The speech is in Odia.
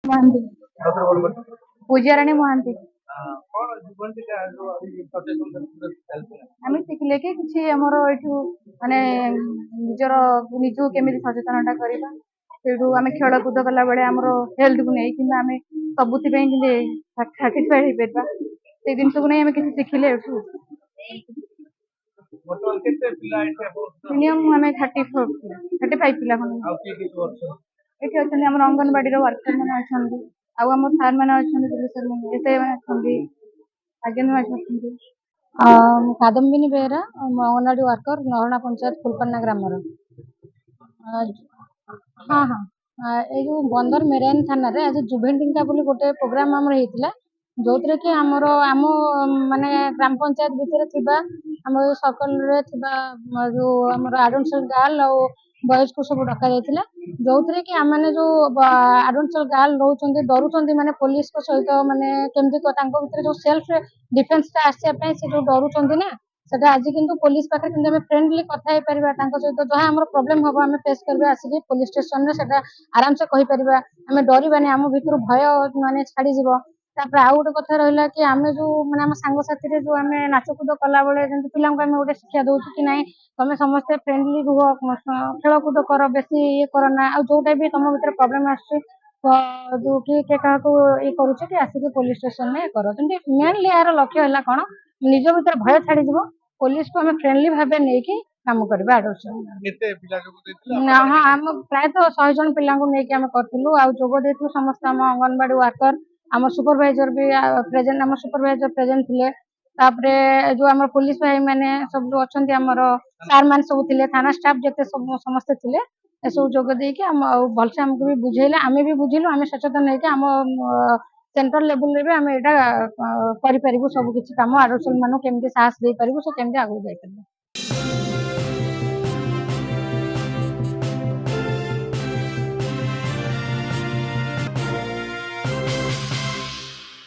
ମହାନ୍ତି ସତରେ ଭଲ କରିଛି। ପୂଜାରାଣୀ ମହାନ୍ତି। କଣ ଜୀବନଟିକା ଯୋଉ ସଚେତନ ଚାଲିଥିଲା। ଆମେ ଶିଖିଲେ କି କିଛି ଆମର ଏଇଠୁ ମାନେ ନିଜର ନିଜକୁ କେମିତି ସଚେତନତା କରିବା, ସେଇଠୁ ଆମେ ଖେଳକୁଦ କଲା ବେଳେ ଆମର ହେଲ୍ଥକୁ ନେଇ କିମ୍ବା ଆମେ ସବୁଥିପାଇଁ କେମିତି ସାଟିସ୍ଫାଏଡ୍ ହେଇପାରିବା, ସେଇ ଜିନିଷକୁ ନେଇ ଆମେ କିଛି ଶିଖିଲେ ଏଠୁ। ବର୍ତ୍ତମାନ କେତେ ପିଲା ଏଠି ଆପଣ ମିନିମମ୍ ଆମେ 35 ପିଲା ଖଣ୍ଡେ ଆଉ କିଏ କିଏ ସବୁ ଅଛନ୍ତି? ଏଠି ଅଛନ୍ତି। ଆମର ଅଙ୍ଗନବାଡିର ୱାର୍କର ମାନେ ଅଛନ୍ତି, ଆଉ ଆମ ସାର୍ ମାନେ ଅଛନ୍ତି, ପୁଲିସ ଏସଆଇ ମାନେ ଅଛନ୍ତି, ଆଜ୍ଞା ଅଛନ୍ତି। କାଦମ୍ବିନୀ ବେହେରା, ଅଙ୍ଗନବାଡି ୱାର୍କର, ନହରଣା ପଞ୍ଚାୟତ ଫୁଲପନ୍ନା ଗ୍ରାମର। ହଁ ହଁ, ଏଇ ଯୋଉ ବନ୍ଦର ମେରାଇନ ଥାନାରେ ଆଜି ଜୁଭେଣ୍ଟିଙ୍କା ବୋଲି ଗୋଟେ ପ୍ରୋଗ୍ରାମ ଆମର ହେଇଥିଲା, ଯୋଉଥିରେ କି ଆମର ଆମ ମାନେ ଗ୍ରାମ ପଞ୍ଚାୟତ ଭିତରେ ଥିବା ଆମ ସର୍କଲରେ ଥିବା ଯୋଉ ଆମର ଆଡଲ୍ଟ ଗାର୍ଲ ଆଉ ବଏଜକୁ ସବୁ ଡକା ଯାଇଥିଲା, ଯୋଉଥିରେ କି ଆମମାନେ ଯୋଉ ଆଡଲ୍ଟ ଗାର୍ଲ ରହୁଛନ୍ତି ଡରୁଛନ୍ତି ମାନେ ପୋଲିସଙ୍କ ସହିତ ମାନେ କେମିତି ତାଙ୍କ ଭିତରେ ଯୋଉ ସେଲ୍ଫ ଡିଫେନ୍ସଟା ଆସିବା ପାଇଁ ସେ ଯୋଉ ଡରୁଛନ୍ତି ନା, ସେଟା ଆଜି କିନ୍ତୁ ପୋଲିସ ପାଖରେ କିନ୍ତୁ ଆମେ ଫ୍ରେଣ୍ଡଲି କଥା ହେଇପାରିବା, ତାଙ୍କ ସହିତ ଯାହା ଆମର ପ୍ରୋବ୍ଲେମ ହବ ଆମେ ଫେସ୍ କରିବା, ଆସିକି ପୋଲିସ ଷ୍ଟେସନରେ ସେଟା ଆରାମସେ କହିପାରିବା, ଆମେ ଡରିବାନି, ଆମ ଭିତରୁ ଭୟ ମାନେ ଛାଡିଯିବ। ତାପରେ ଆଉ ଗୋଟେ କଥା ରହିଲା କି ଆମେ ଯୋଉ ମାନେ ଆମ ସାଙ୍ଗସାଥିରେ ଯୋଉ ଆମେ ନାଚକୁଦ କଲାବେଳେ ଯେମିତି ପିଲାଙ୍କୁ ଆମେ ଗୋଟେ ଶିକ୍ଷା ଦଉଛୁ କି ନାଇଁ ତମେ ସମସ୍ତେ ଫ୍ରେଣ୍ଡଲି ରୁହ, ଖେଳକୁଦ କର, ବେଶୀ ଇଏ କର ନା, ଆଉ ଯୋଉଟା ବି ତମ ଭିତରେ ପ୍ରୋବ୍ଲେମ ଆସୁଛି ଯୋଉ କିଏ କାହାକୁ ଇଏ କରୁଛି କି ଆସିକି ପୋଲିସ ଷ୍ଟେସନରେ କର। କିନ୍ତୁ ମେନଲି ଏହାର ଲକ୍ଷ୍ୟ ହେଲା କଣ, ନିଜ ଭିତରେ ଭୟ ଛାଡିଯିବ, ପୋଲିସକୁ ଆମେ ଫ୍ରେଣ୍ଡଲି ଭାବେ ନେଇକି କାମ କରିବା। କେତେ ପିଲା ଯୋଗ ଦେଇଥିଲେ? ହଁ, ଆମ ପ୍ରାୟତଃ 100 ଜଣ ପିଲାଙ୍କୁ ନେଇକି ଆମେ କରିଥିଲୁ, ଆଉ ଯୋଗ ଦେଇଥିଲୁ ସମସ୍ତେ ଆମ ଅଙ୍ଗନବାଡି ୱାର୍କର, ଆମ ସୁପରଭାଇଜର ବି ପ୍ରେଜେଣ୍ଟ, ଆମ ସୁପରଭାଇଜର ପ୍ରେଜେଣ୍ଟ ଥିଲେ, ତାପରେ ଯୋଉ ଆମର ପୋଲିସ ଭାଇ ମାନେ ସବୁ ଯୋଉ ଅଛନ୍ତି, ଆମର ସାର୍ ମାନେ ସବୁ ଥିଲେ, ଥାନା ଷ୍ଟାଫ ଯେତେ ସବୁ ସମସ୍ତେ ଥିଲେ, ଏସବୁ ଯୋଗ ଦେଇକି ଆଉ ଭଲସେ ଆମକୁ ବି ବୁଝେଇଲେ, ଆମେ ବି ବୁଝିଲୁ, ଆମେ ସଚେତନ ହେଇକି ଆମ ସେଣ୍ଟ୍ରାଲ ଲେବୁଲରେ ବି ଆମେ ଏଇଟା କରିପାରିବୁ, ସବୁ କିଛି କାମ ଆଡଲ୍ଟ ମାନଙ୍କୁ କେମିତି ସାହସ ଦେଇପାରିବୁ, ସେ କେମିତି ଆଗକୁ ଯାଇପାରିବୁ।